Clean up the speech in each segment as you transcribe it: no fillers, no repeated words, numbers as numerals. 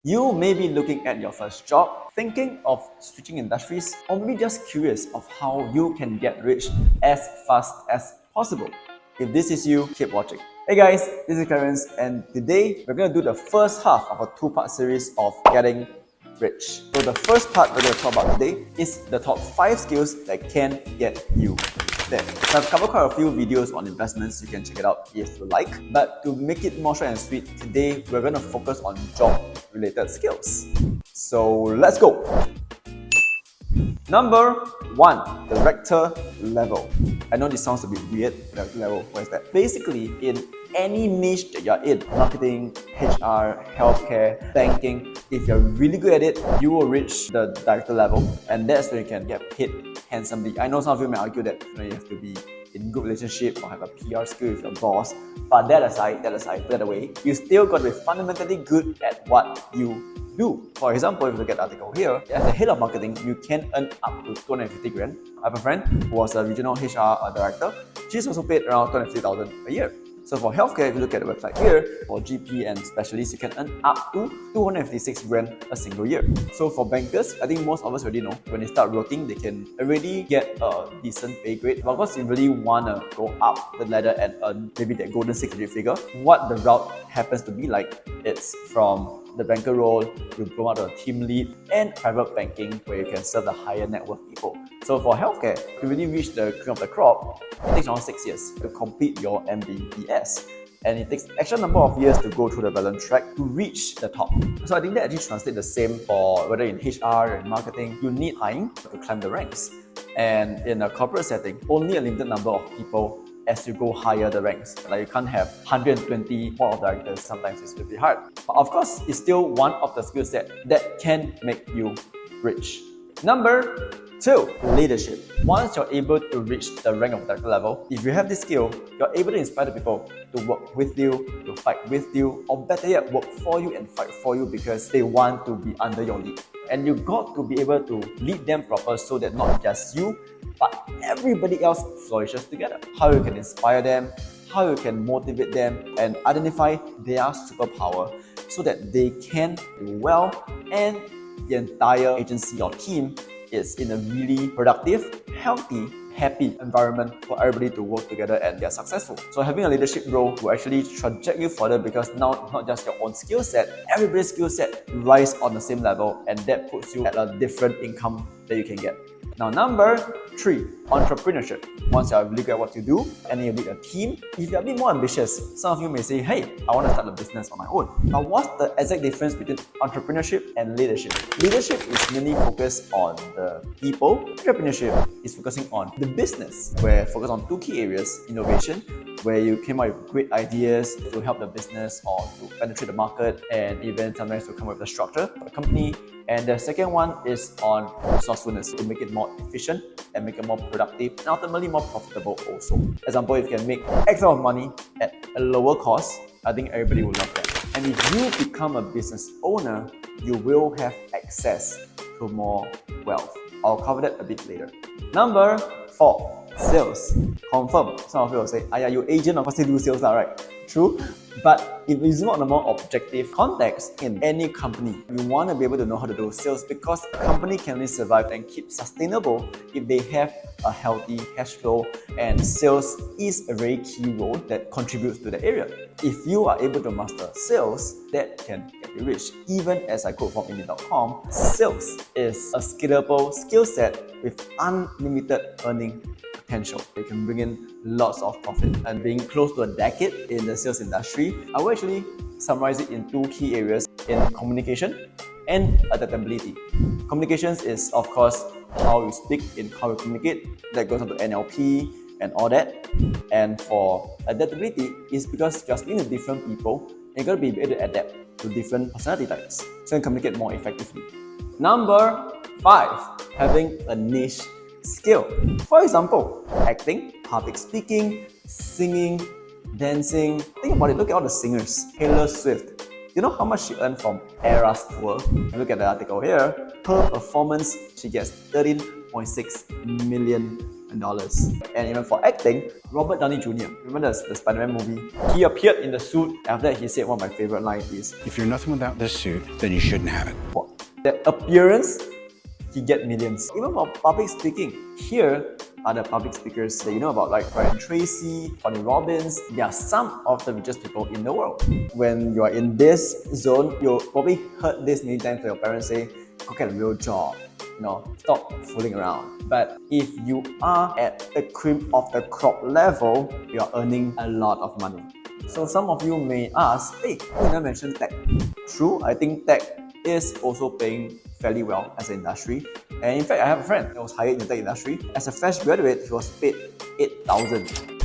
You may be looking at your first job, thinking of switching industries, or maybe just curious of how you can get rich as fast as possible. If this is you, keep watching. Hey guys, this is Clarence, and today we're going to do the first half of a two-part series of getting rich. So the first part we're going to talk about today is the top 5 skills that can get you there. So I've covered quite a few videos on investments, you can check it out if you like. But to make it more short and sweet, today we're going to focus on job-related skills. So let's go! Number 1, director level. I know this sounds a bit weird, director level, what is that? Basically, in any niche that you're in, marketing, HR, healthcare, banking, if you're really good at it, you will reach the director level, and that's when you can get paid handsomely. I know some of you may argue that you have to be in good relationship or have a PR skill with your boss, but that aside, put that away, you still got to be fundamentally good at what you do. For example, if you look at the article here, as a head of marketing, you can earn up to 250 grand. I have a friend who was a regional HR director. She's also paid around 250,000 a year. So for healthcare, if you look at the website here, for GP and specialists, you can earn up to 256 grand a single year. So for bankers, I think most of us already know, when they start working, they can already get a decent pay grade. But of course, you really want to go up the ladder and earn maybe that golden 6-digit figure. What the route happens to be like, it's from the banker role, you go out to a team lead, and private banking where you can serve the higher net worth people. So for healthcare, to really reach the cream of the crop, it takes around 6 years to complete your MBBS. And it takes extra number of years to go through the relevant track to reach the top. So I think that actually translates the same for whether in HR or in marketing, you need time to climb the ranks. And in a corporate setting, only a limited number of people as you go higher the ranks. Like you can't have 120 board of directors, sometimes it's really hard. But of course, it's still one of the skill sets that can make you rich. Number 2, leadership. Once you're able to reach the rank of director level, if you have this skill, you're able to inspire the people to work with you, to fight with you, or better yet, work for you and fight for you because they want to be under your lead. And you got to be able to lead them proper so that not just you, but everybody else flourishes together. How you can inspire them, how you can motivate them, and identify their superpower so that they can do well and the entire agency or team is in a really productive, healthy, happy environment for everybody to work together and get successful. So having a leadership role will actually traject you further because now not just your own skill set, everybody's skill set rise on the same level, and that puts you at a different income that you can get. Now, number 3, entrepreneurship. Once you're really good at what you do and you lead a team, if you're a bit more ambitious, some of you may say, hey, I want to start a business on my own. Now, what's the exact difference between entrepreneurship and leadership? Leadership is mainly focused on the people. Entrepreneurship is focusing on the business, where focus on 2 key areas: innovation, where you came up with great ideas to help the business or to penetrate the market, and even sometimes to come up with a structure for the company. And the second one is on resourcefulness, to make it more efficient and make it more productive and ultimately more profitable also. Example, if you can make X amount of money at a lower cost, I think everybody will love that. And if you become a business owner, you will have access to more wealth. I'll cover that a bit later. Number 4, sales. Confirm. Some of you will say, you agent, of course you do sales now, right? True. But if you zoom out on a more objective context, in any company, you want to be able to know how to do sales because a company can only survive and keep sustainable if they have a healthy cash flow, and sales is a very key role that contributes to the area. If you are able to master sales, that can get you rich. Even as I quote from Indie.com, sales is a scalable skill set with unlimited earning potential. You can bring in lots of profit. And being close to a decade in the sales industry, I will actually summarize it in 2 key areas: in communication and adaptability. Communications is, of course, how you speak and how you communicate. That goes into NLP and all that. And for adaptability, is because you're speaking to different people, and you're going to be able to adapt to different personality types so you can communicate more effectively. Number 5, having a niche skill. For example, acting, public speaking, singing, dancing. Think about it, look at all the singers. Taylor Swift. You know how much she earned from Eras Tour? Look at the article here. Per performance, she gets $13.6 million. And even for acting, Robert Downey Jr., remember the Spider-Man movie? He appeared in the suit. After that, he said one of my favorite lines is, "If you're nothing without this suit, then you shouldn't have it." that appearance, he get millions. Even for public speaking, here are the public speakers that you know about, like Brian Tracy, Tony Robbins. They are some of the richest people in the world. When you are in this zone, you probably heard this many times from your parents say, go get a real job. Stop fooling around. But if you are at the cream of the crop level, you are earning a lot of money. So some of you may ask, hey, you never mentioned tech. True, I think tech is also paying fairly well as an industry. And in fact, I have a friend that was hired in the tech industry. As a fresh graduate, he was paid 8,000.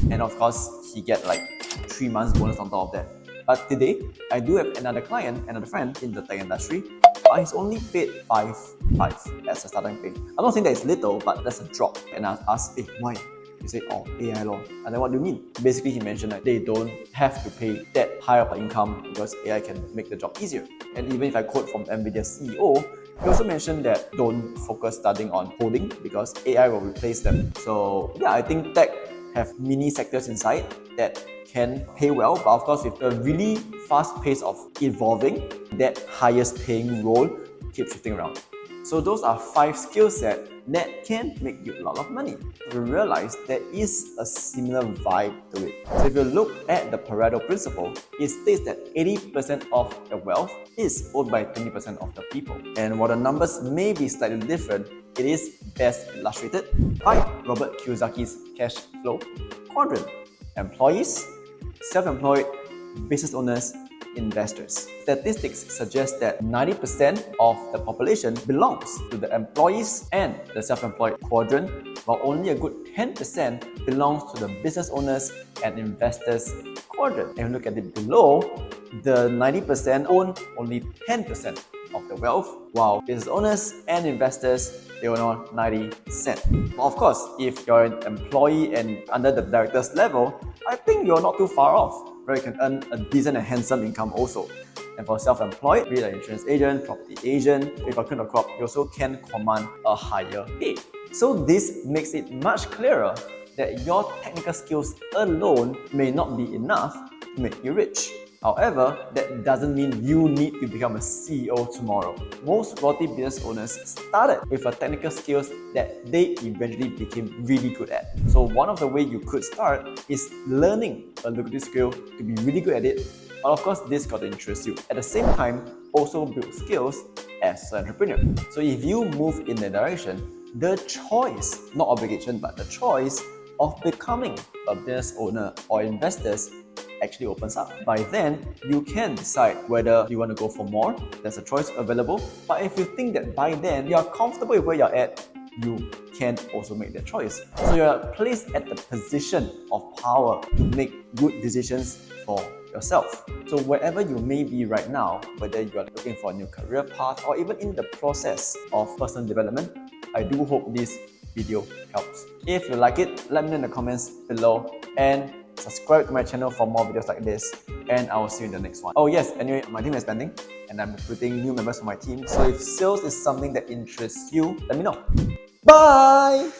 And of course, he get like 3 months bonus on top of that. But today, I do have another friend in the tech industry. He's only paid 5 as a starting pay. I'm not saying that it's little, but that's a drop. And I asked, hey, why? He said, oh, AI law. And then what do you mean? Basically, he mentioned that they don't have to pay that high of an income because AI can make the job easier. And even if I quote from NVIDIA's CEO, he also mentioned that don't focus studying on coding because AI will replace them. So yeah, I think tech have mini sectors inside that can pay well, but of course with a really fast pace of evolving, that highest paying role keeps shifting around. So those are 5 skill sets that can make you a lot of money. You realize there is a similar vibe to it. So if you look at the Pareto principle, it states that 80% of the wealth is owned by 20% of the people. And while the numbers may be slightly different, it is best illustrated by Robert Kiyosaki's cash flow quadrant. Employees, self-employed, business owners, investors. Statistics suggest that 90% of the population belongs to the employees and the self-employed quadrant, while only a good 10% belongs to the business owners and investors quadrant. And look at it below, the 90% own only 10% of the wealth, while business owners and investors, they own 90%. Of course, if you're an employee and under the director's level, I think you're not too far off, where you can earn a decent and handsome income also. And for self-employed, be it an insurance agent, property agent, if you're cream the crop, you also can command a higher pay. So this makes it much clearer that your technical skills alone may not be enough to make you rich. However, that doesn't mean you need to become a CEO tomorrow. Most wealthy business owners started with a technical skills that they eventually became really good at. So one of the ways you could start is learning a lucrative skill to be really good at it. But of course, this got to interest you. At the same time, also build skills as an entrepreneur. So if you move in that direction, the choice, not obligation, but the choice of becoming a business owner or investors actually opens up. By then, you can decide whether you want to go for more. There's a choice available. But if you think that by then you're comfortable with where you're at, you can also make that choice. So you're placed at the position of power to make good decisions for yourself. So wherever you may be right now, whether you are looking for a new career path or even in the process of personal development, I do hope this video helps. If you like it, let me know in the comments below and subscribe to my channel for more videos like this, and I will see you in the next one. Oh yes, anyway, my team is expanding and I'm recruiting new members for my team. So if sales is something that interests you, let me know. Bye!